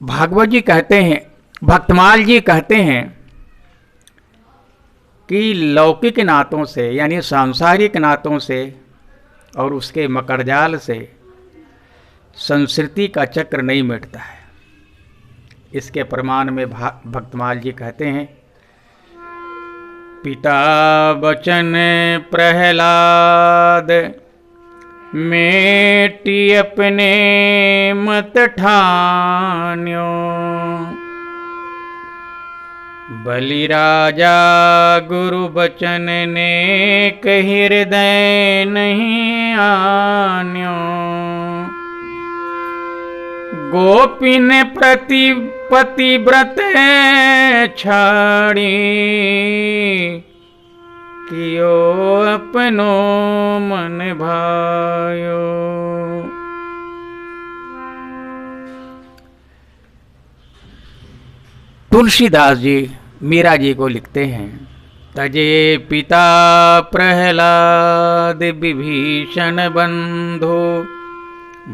भागवत जी कहते हैं, भक्तमाल जी कहते हैं कि लौकिक नातों से यानी सांसारिक नातों से और उसके मकड़जाल से संस्कृति का चक्र नहीं मिटता है। इसके प्रमाण में भक्तमाल जी कहते हैं, पिता बचन प्रहलाद मेटी अपने मत ठान्यो, बलि राजा गुरु बचन ने कहि हृदय नहीं आन्यो, गोपिन प्रति पतिव्रत छाड़ी, कियो अपनो मन भायो। तुलसीदास जी मीरा जी को लिखते हैं, तजे पिता प्रहलाद विभीषण बंधु,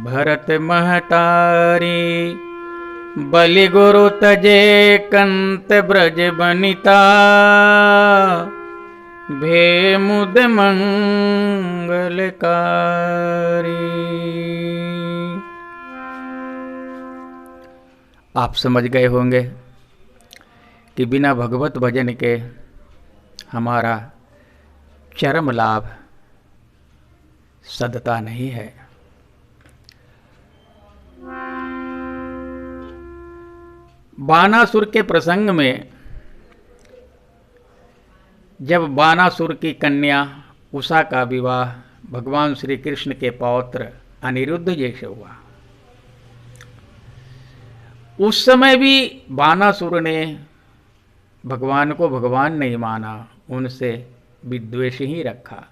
भरत महतारी, बलि गुरु तजे कंत ब्रज बनिता, भे मुद मंगलकारी। आप समझ गए होंगे कि बिना भगवत भजन के हमारा चरम लाभ सदता नहीं है। बानासुर के प्रसंग में जब बानासुर की कन्या उषा का विवाह भगवान श्री कृष्ण के पौत्र अनिरुद्ध जी से हुआ, उस समय भी बानासुर ने भगवान को भगवान नहीं माना, उनसे विद्वेष ही रखा।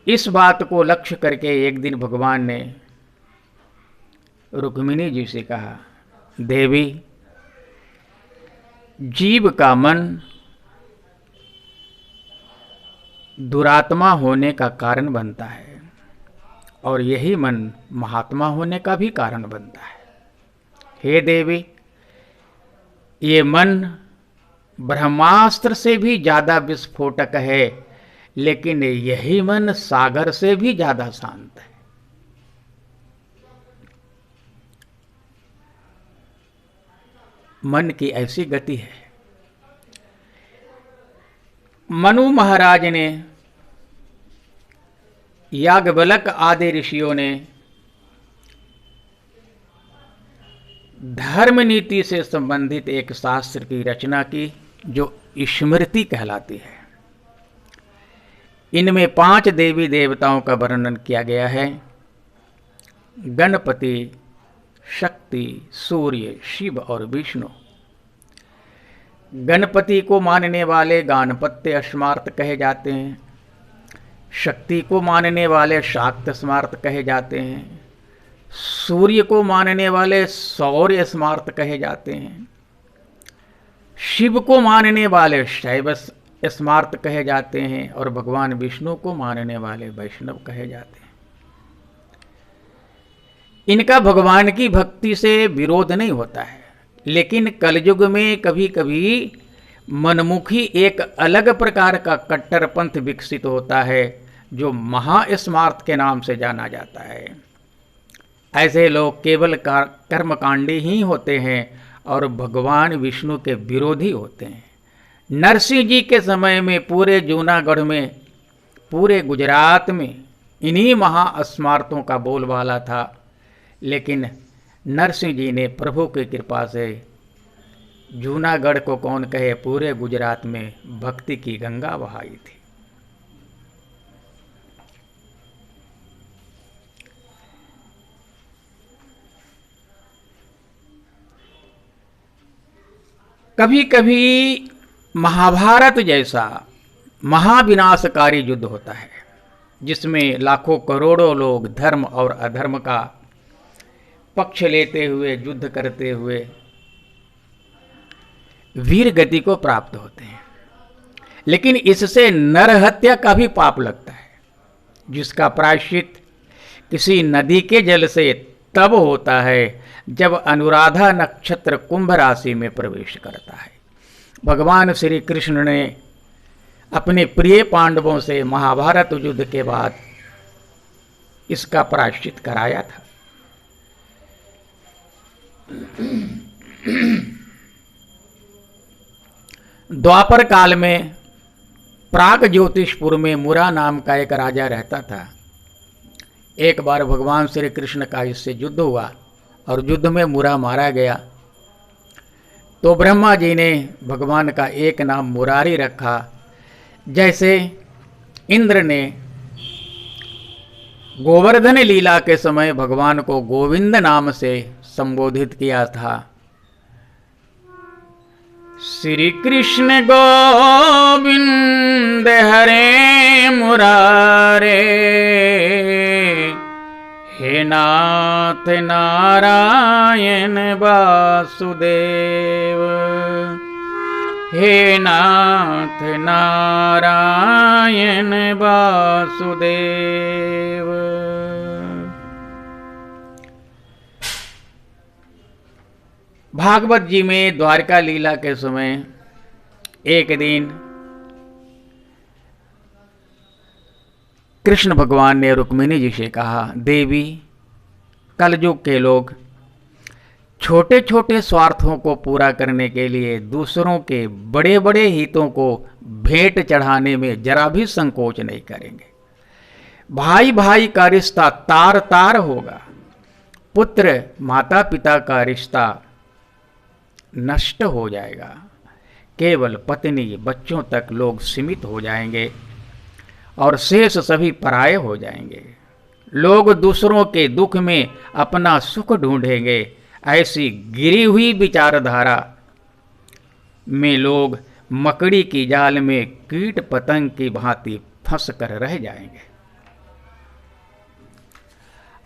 इस बात को लक्ष्य करके एक दिन भगवान ने रुक्मिणी जी से कहा, देवी, जीव का मन दुरात्मा होने का कारण बनता है और यही मन महात्मा होने का भी कारण बनता है। हे देवी, ये मन ब्रह्मास्त्र से भी ज्यादा विस्फोटक है, लेकिन यही मन सागर से भी ज्यादा शांत है। मन की ऐसी गति है। मनु महाराज ने, याज्ञवल्क्य आदि ऋषियों ने धर्म नीति से संबंधित एक शास्त्र की रचना की जो स्मृति कहलाती है। इनमें 5 देवी देवताओं का वर्णन किया गया है, गणपति, शक्ति, सूर्य, शिव और विष्णु। गणपति को मानने वाले गाणपत्य स्मार्त कहे जाते हैं, शक्ति को मानने वाले शाक्त स्मार्त कहे जाते हैं, सूर्य को मानने वाले सौर्य स्मार्त कहे जाते हैं, शिव को मानने वाले शैव स्मार्त कहे जाते हैं और भगवान विष्णु को मानने वाले वैष्णव कहे जाते हैं। इनका भगवान की भक्ति से विरोध नहीं होता है, लेकिन कलयुग में कभी कभी मनमुखी एक अलग प्रकार का कट्टरपंथ विकसित होता है जो महास्मार्त के नाम से जाना जाता है। ऐसे लोग केवल कर्मकांडी ही होते हैं और भगवान विष्णु के विरोधी होते हैं। नरसिंह जी के समय में पूरे जूनागढ़ में, पूरे गुजरात में इन्हीं महास्मार्तों का बोलबाला था, लेकिन नरसिंह जी ने प्रभु की कृपा से जूनागढ़ को कौन कहे, पूरे गुजरात में भक्ति की गंगा बहाई थी। कभी कभी महाभारत जैसा महाविनाशकारी युद्ध होता है जिसमें लाखों करोड़ों लोग धर्म और अधर्म का पक्ष लेते हुए, युद्ध करते हुए वीर गति को प्राप्त होते हैं। लेकिन इससे नरहत्या का भी पाप लगता है, जिसका प्रायश्चित किसी नदी के जल से तब होता है जब अनुराधा नक्षत्र कुंभ राशि में प्रवेश करता है। भगवान श्री कृष्ण ने अपने प्रिय पांडवों से महाभारत युद्ध के बाद इसका प्रायश्चित कराया था। द्वापर काल में प्राग ज्योतिषपुर में मुरा नाम का एक राजा रहता था। एक बार भगवान श्री कृष्ण का इससे युद्ध हुआ और युद्ध में मुरा मारा गया। तो ब्रह्मा जी ने भगवान का एक नाम मुरारी रखा, जैसे इंद्र ने गोवर्धन लीला के समय भगवान को गोविंद नाम से संबोधित किया था। श्री कृष्ण गोविंद हरे मुरारे, हे नाथ नारायण वासुदेव, हे नाथ नारायण वासुदेव। भागवत जी में द्वारका लीला के समय एक दिन कृष्ण भगवान ने रुक्मिणी जी से कहा, देवी, कलयुग के लोग छोटे छोटे स्वार्थों को पूरा करने के लिए दूसरों के बड़े बड़े हितों को भेंट चढ़ाने में जरा भी संकोच नहीं करेंगे। भाई भाई का रिश्ता तार तार होगा, पुत्र माता पिता का रिश्ता नष्ट हो जाएगा, केवल पत्नी बच्चों तक लोग सीमित हो जाएंगे और शेष सभी पराये हो जाएंगे। लोग दूसरों के दुख में अपना सुख ढूंढेंगे। ऐसी गिरी हुई विचारधारा में लोग मकड़ी की जाल में कीट पतंग की भांति फंस कर रह जाएंगे।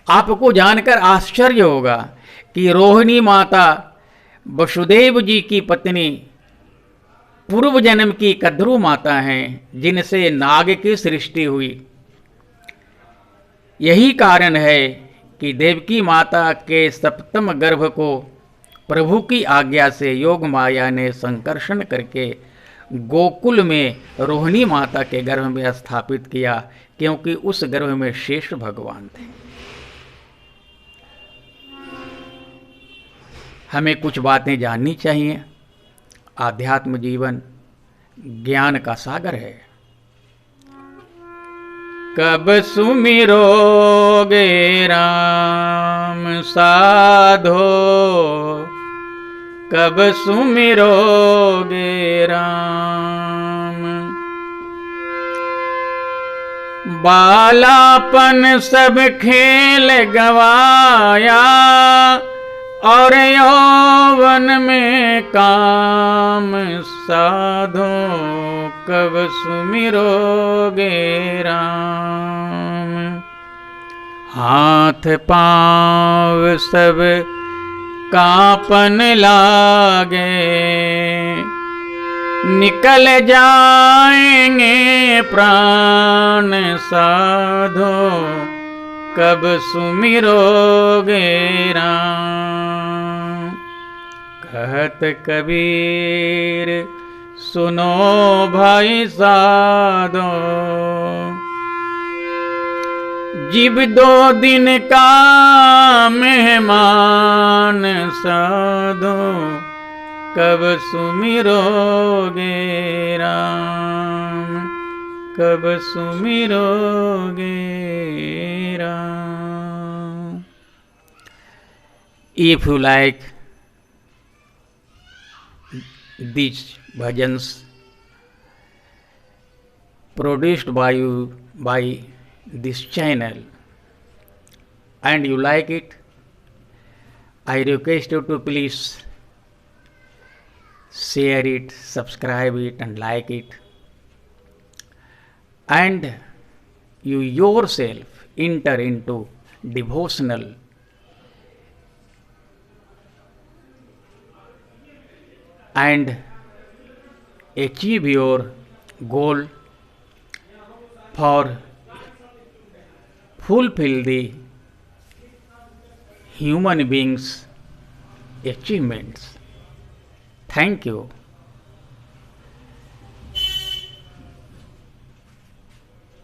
आपको जानकर आश्चर्य होगा कि रोहिणी माता वसुदेव जी की पत्नी पूर्व जन्म की कद्रू माता हैं, जिनसे नाग की सृष्टि हुई। यही कारण है कि देवकी माता के सप्तम गर्भ को प्रभु की आज्ञा से योग माया ने संकर्षण करके गोकुल में रोहिणी माता के गर्भ में स्थापित किया, क्योंकि उस गर्भ में शेष भगवान थे। हमें कुछ बातें जाननी चाहिए। आध्यात्म जीवन ज्ञान का सागर है। कब सुमिरोगे राम साधो, कब सुमिरोगे राम। बालापन सब खेल गवाया और यौवन में काम साधो, कब सुमिरोगे राम। हाथ पांव सब कांपन लागे, निकल जाएंगे प्राण साधो, कब सुमिरोगे राम। कहत कबीर सुनो भाई साधो, जिब 2 दिन का मेहमान साधो, कब सुमिरोगे राम, कब सुमिरोगे Ram. If you like these bhajans produced by this channel and you like it, I request you to please share it, subscribe it and like it, and you yourself enter into devotional and achieve your goal for fulfill the human beings' achievements. Thank you.